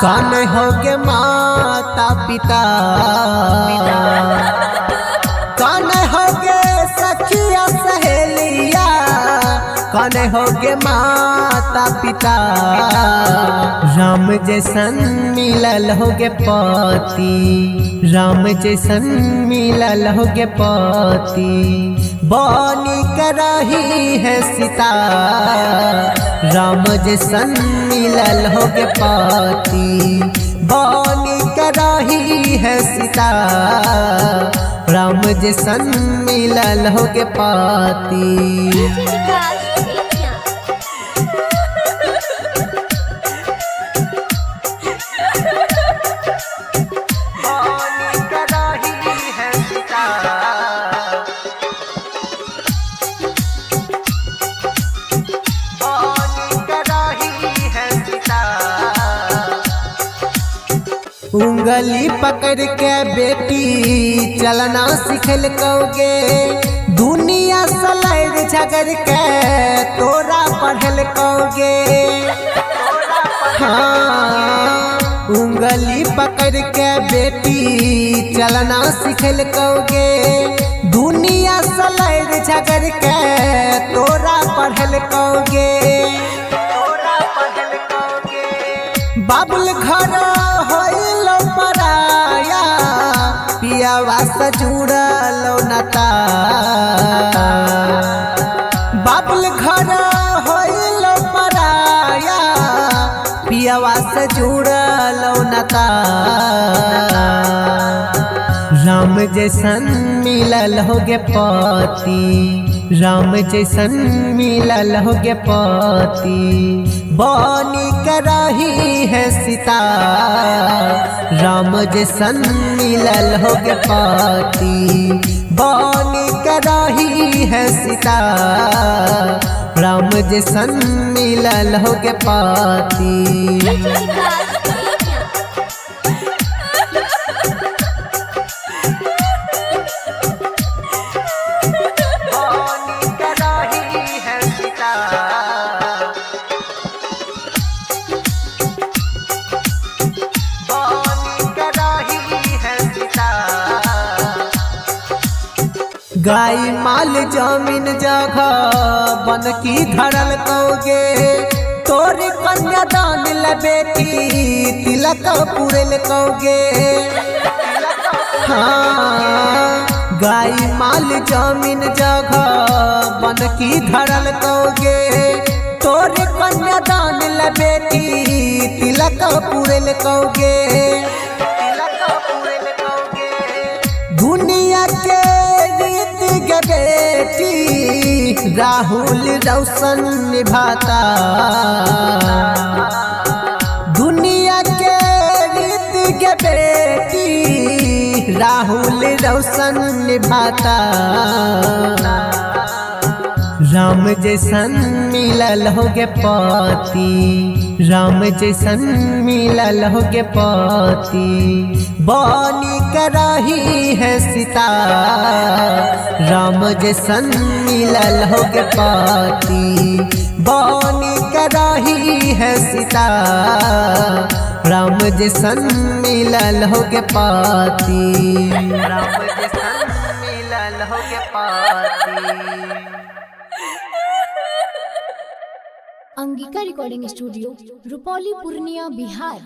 कौन होगे माता पिता, कौन होगे सखिया सहेलिया, कौन होगे माता पिता। राम जैसन मिलल होगे पति, राम जैसन मिलल होगे पति। बनी करही है सीता, राम जैसन मिलल होगे पति। बनी करही है सीता, राम जैसन मिलल होगे पति। उंगली पकड़ के बेटी चलना सिखल कौगे, दुनिया सलैर झगड़ के तोरा पढ़ल कौगे। हाँ, उंगली पकड़ के बेटी चलना सिखल कौगे, दुनिया सलैर झगड़ के तोरा पढ़ल कौगे। बाबुल घर होइलो पराया, पियावा से जुड़लो नाता। बाबुल घर होइलो पराया, पियावा से जुड़लो नाता। राम जैसन मिलल होगे पति, राम जैसन मिलल होगे पति। बनी करही है सीता, राम जैसन मिलल होगे पति। बनी करही है सीता, राम जैसन मिलल होगे पति। गाय माल जमीन जगह बन की धरल कौगे, तोरी कन्यादान ल बेटी तिलक पुरल कौगे। हाँ, गाय माल जमीन जगह बन की धरल कौगे, तोरी कन्यादान ल बेटी तिलक पुरल कौगे। दुनिया के बेटी राहुल रोशन निभाता, दुनिया के रीत के बेटी राहुल रोशन निभाता। राम जैसन मिलल होगे पति, राम जैसन मिलल होगे पति। बनी करही है सीता, राम जैसन मिलल होगे पति। बनी करही है सीता, राम जैसन मिलल होगे पति। राम जैसन मिलल होगे पति। Angika recording studio, Rupauli, Purnia, Bihar.